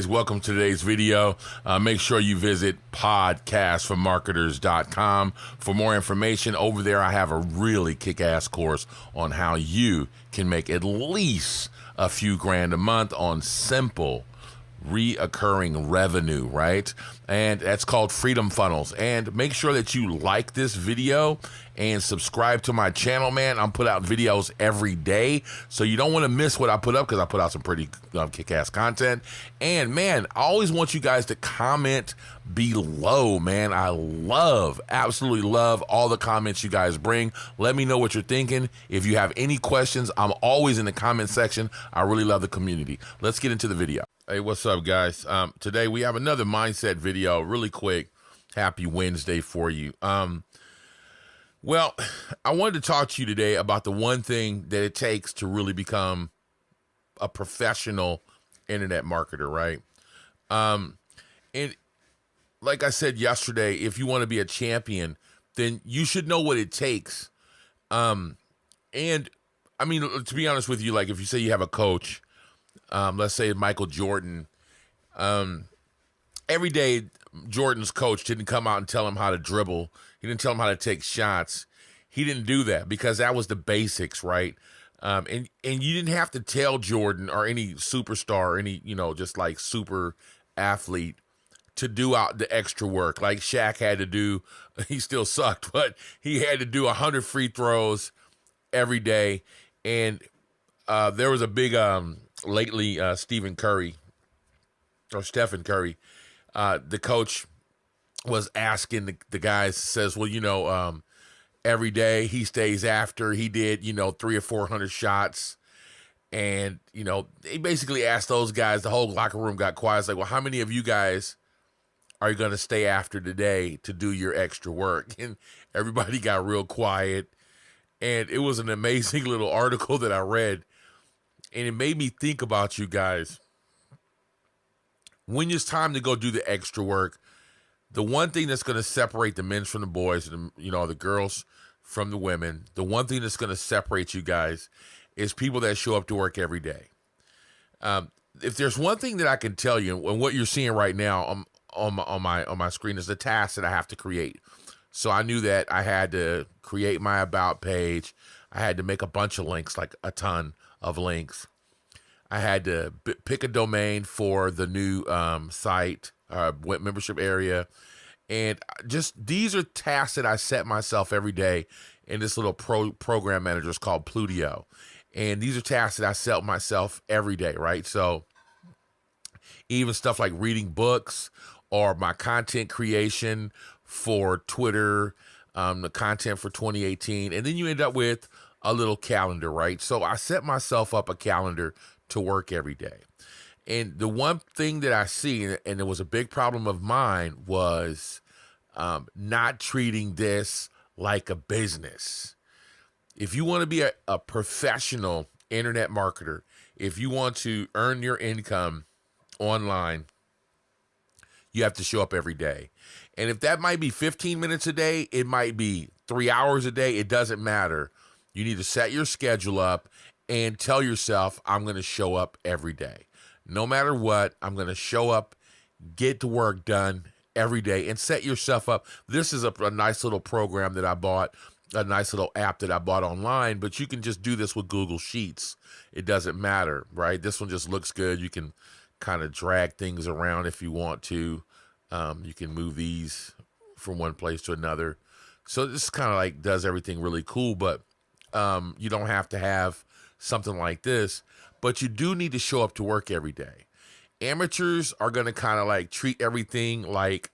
Welcome to today's video. Make sure you visit podcastformarketers.com for more information. Over there, I have a really kick-ass course on how you can make at least a few grand a month on simple reoccurring revenue, right? And that's called Freedom Funnels. And make sure that you like this video and subscribe to my channel, man. I'm put out videos every day, so you don't want to miss what I put up, because I put out some pretty kick-ass content. And man, I always want you guys to comment below, man. I absolutely love all the comments you guys bring. Let me know what you're thinking. If you have any questions, I'm always in the comment section. I really love the community. Let's get into the video. Hey, what's up, guys? Today we have another mindset video, really quick. Happy Wednesday for you. Well, I wanted to talk to you today about the one thing that it takes to really become a professional internet marketer, right? And like I said yesterday, if you want to be a champion, then you should know what it takes. And I mean, to be honest with you, like if you say you have a coach, let's say Michael Jordan, every day Jordan's coach didn't come out and tell him how to dribble. He didn't tell him how to take shots. He didn't do that because that was the basics, right? And you didn't have to tell Jordan or any superstar or any, just like super athlete to do out the extra work like Shaq had to do. He still sucked, but he had to do 100 free throws every day. And there was a big lately Stephen Curry, the coach was asking the guys, says, well, every day he stays after he did, 300 or 400 shots. And, they basically asked those guys, the whole locker room got quiet. It's like, well, how many of you guys are you going to stay after today to do your extra work? And everybody got real quiet. And it was an amazing little article that I read. And it made me think about you guys. When it's time to go do the extra work, the one thing that's going to separate the men from the boys, the girls from the women, the one thing that's going to separate you guys is people that show up to work every day. If there's one thing that I can tell you, and what you're seeing right now on my screen is the task that I have to create. So I knew that I had to create my about page. I had to make a bunch of links, like a ton of links. I had to pick a domain for the new site, web membership area. And just these are tasks that I set myself every day in this little program manager. It's called Plutio. And these are tasks that I set myself every day, right? So even stuff like reading books or my content creation for Twitter, the content for 2018. And then you end up with a little calendar, right? So I set myself up a calendar to work every day. And the one thing that I see, and it was a big problem of mine, was not treating this like a business. If you want to be a professional internet marketer, if you want to earn your income online, you have to show up every day. And if that might be 15 minutes a day, it might be 3 hours a day, it doesn't matter. You need to set your schedule up and tell yourself, I'm going to show up every day. No matter what, I'm going to show up, get the work done every day, and set yourself up. This is a nice little program that I bought, a nice little app that I bought online, but you can just do this with Google Sheets. It doesn't matter, right? This one just looks good. You can kind of drag things around if you want to. You can move these from one place to another. So this kind of like does everything really cool, but you don't have to have something like this, but you do need to show up to work every day. Amateurs are going to kind of like treat everything like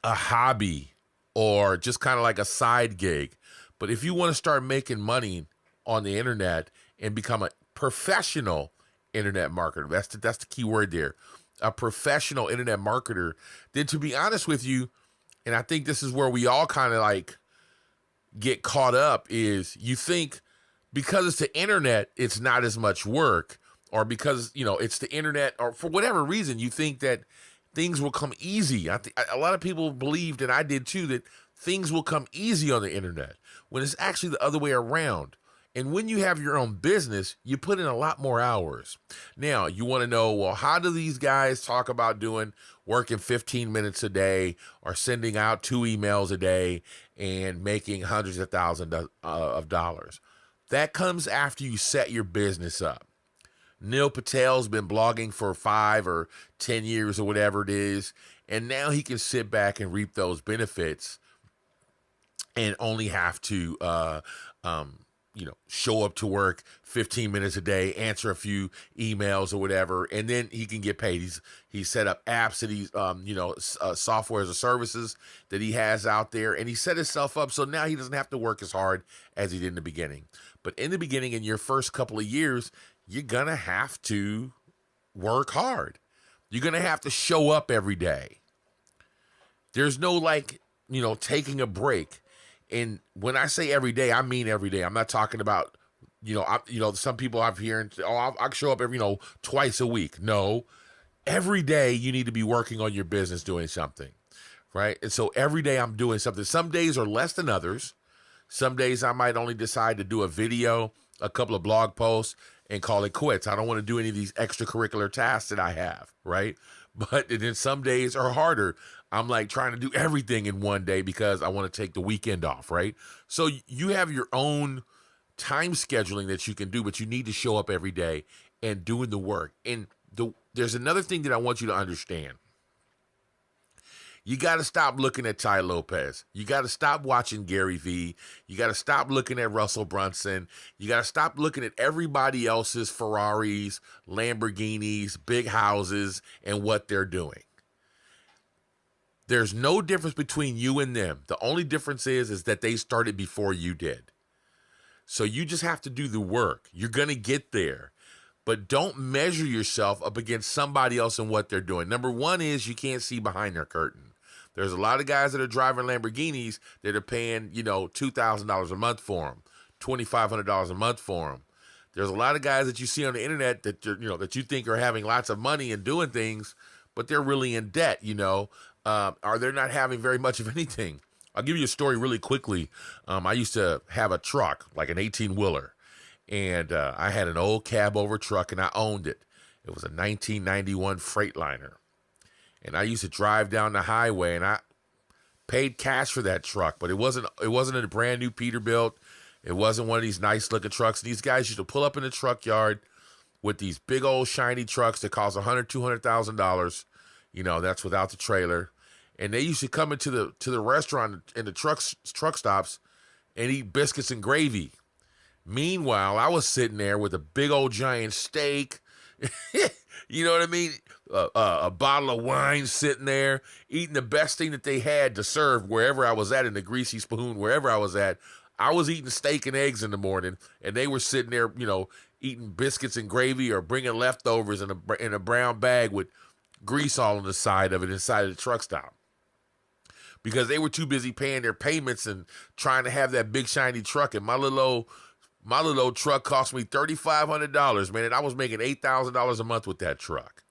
a hobby or just kind of like a side gig. But if you want to start making money on the internet and become a professional internet marketer, that's the key word there, a professional internet marketer, then to be honest with you, and I think this is where we all kind of like get caught up, is you think because it's the internet, it's not as much work, or because, it's the internet, or for whatever reason, you think that things will come easy. A lot of people believed, and I did too, that things will come easy on the internet, when it's actually the other way around. And when you have your own business, you put in a lot more hours. Now, you want to know, well, how do these guys talk about working 15 minutes a day or sending out 2 emails a day and making hundreds of thousands of dollars? That comes after you set your business up. Neil Patel's been blogging for 5 or 10 years or whatever it is, and now he can sit back and reap those benefits and only have to show up to work 15 minutes a day, answer a few emails or whatever, and then he can get paid. He's set up apps that he's software as a services that he has out there, and he set himself up so now he doesn't have to work as hard as he did in the beginning. But in the beginning, in your first couple of years, you're gonna have to work hard. You're gonna have to show up every day. There's no taking a break. And when I say every day, I mean every day. I'm not talking about, some people I've heard, I'll show up every, twice a week. No, every day you need to be working on your business, doing something, right? And so every day I'm doing something. Some days are less than others. Some days I might only decide to do a video, a couple of blog posts, and call it quits. I don't want to do any of these extracurricular tasks that I have, right? But then some days are harder. I'm like trying to do everything in one day because I want to take the weekend off, right? So you have your own time scheduling that you can do, but you need to show up every day and doing the work. And there's another thing that I want you to understand. You got to stop looking at Tai Lopez. You got to stop watching Gary Vee. You got to stop looking at Russell Brunson. You got to stop looking at everybody else's Ferraris, Lamborghinis, big houses, and what they're doing. There's no difference between you and them. The only difference is that they started before you did. So you just have to do the work. You're going to get there. But don't measure yourself up against somebody else and what they're doing. Number one is you can't see behind their curtain. There's a lot of guys that are driving Lamborghinis that are paying, $2,000 a month for them, $2,500 a month for them. There's a lot of guys that you see on the internet that that you think are having lots of money and doing things, but they're really in debt, or they're not having very much of anything. I'll give you a story really quickly. I used to have a truck, like an 18-wheeler, and I had an old cab over truck, and I owned it. It was a 1991 Freightliner. And I used to drive down the highway, and I paid cash for that truck, but it wasn't a brand new Peterbilt. It wasn't one of these nice looking trucks. These guys used to pull up in the truck yard with these big old shiny trucks that cost $100,000-$200,000. That's without the trailer. And they used to come into the restaurant in the truck stops and eat biscuits and gravy. Meanwhile, I was sitting there with a big old giant steak. You know what I mean? A bottle of wine sitting there, eating the best thing that they had to serve wherever I was at, in the Greasy Spoon, wherever I was at. I was eating steak and eggs in the morning, and they were sitting there, eating biscuits and gravy or bringing leftovers in a brown bag with grease all on the side of it inside of the truck stop. Because they were too busy paying their payments and trying to have that big shiny truck. And my little old truck cost me $3,500, man, and I was making $8,000 a month with that truck.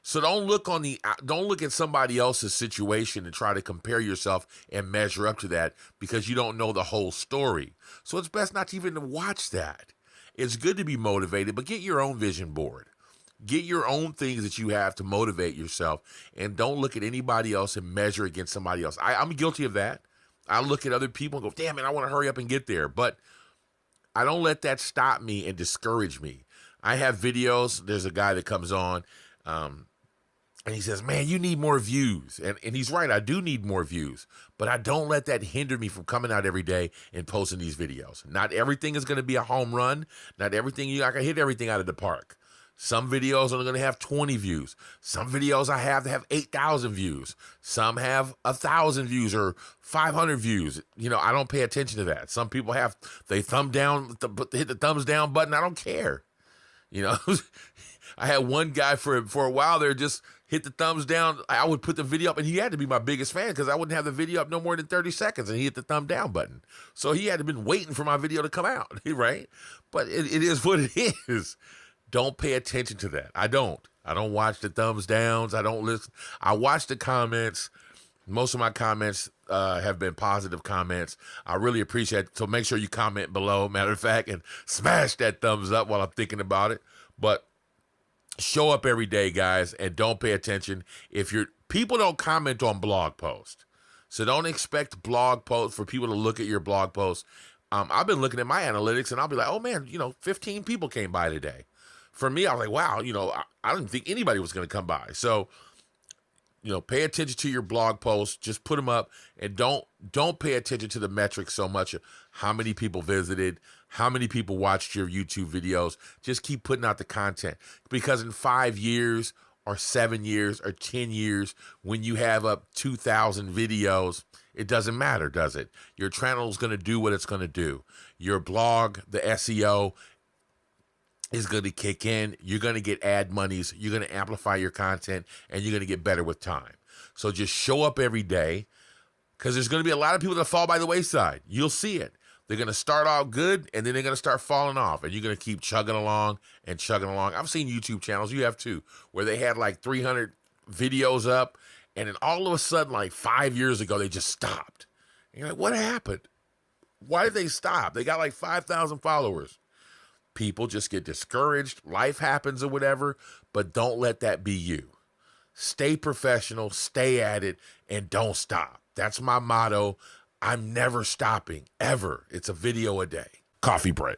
So don't look at somebody else's situation and try to compare yourself and measure up to that, because you don't know the whole story. So it's best not to even watch that. It's good to be motivated, but get your own vision board. Get your own things that you have to motivate yourself, and don't look at anybody else and measure against somebody else. I'm guilty of that. I look at other people and go, damn it, I want to hurry up and get there. But I don't let that stop me and discourage me. I have videos. There's a guy that comes on and he says, man, you need more views. And he's right. I do need more views. But I don't let that hinder me from coming out every day and posting these videos. Not everything is going to be a home run. Not everything, you're not going to hit everything out of the park. Some videos are going to have 20 views. Some videos I have to have 8,000 views. Some have 1,000 views or 500 views. I don't pay attention to that. Some people they hit the thumbs down button. I don't care. I had one guy for a while there just hit the thumbs down. I would put the video up, and he had to be my biggest fan because I wouldn't have the video up no more than 30 seconds, and he hit the thumb down button. So he had to been waiting for my video to come out, right? But it is what it is. Don't pay attention to that. I don't watch the thumbs downs. I don't listen. I watch the comments. Most of my comments have been positive comments. I really appreciate it. So make sure you comment below, matter of fact, and smash that thumbs up while I'm thinking about it. But show up every day, guys, and don't pay attention. If you're people don't comment on blog posts, so don't expect blog posts for people to look at your blog posts. I've been looking at my analytics, and I'll be like, oh man, 15 people came by today. For me, I was like, wow, I didn't think anybody was going to come by. So, pay attention to your blog posts. Just put them up, and don't pay attention to the metrics so much. How many people visited, how many people watched your YouTube videos. Just keep putting out the content, because in 5 years or 7 years or 10 years, when you have up 2,000 videos, it doesn't matter, does it? Your channel is going to do what it's going to do. Your blog, the SEO is going to kick in. You're going to get ad monies. You're going to amplify your content, and you're going to get better with time. So just show up every day, because there's going to be a lot of people that fall by the wayside. You'll see it. They're going to start out good, and then they're going to start falling off, and you're going to keep chugging along and chugging along. I've seen YouTube channels, you have too, where they had like 300 videos up, and then all of a sudden, like 5 years ago, they just stopped. And you're like, what happened? Why did they stop? They got like 5,000 followers. People just get discouraged. Life happens or whatever, but don't let that be you. Stay professional, stay at it, and don't stop. That's my motto. I'm never stopping, ever. It's a video a day. Coffee break.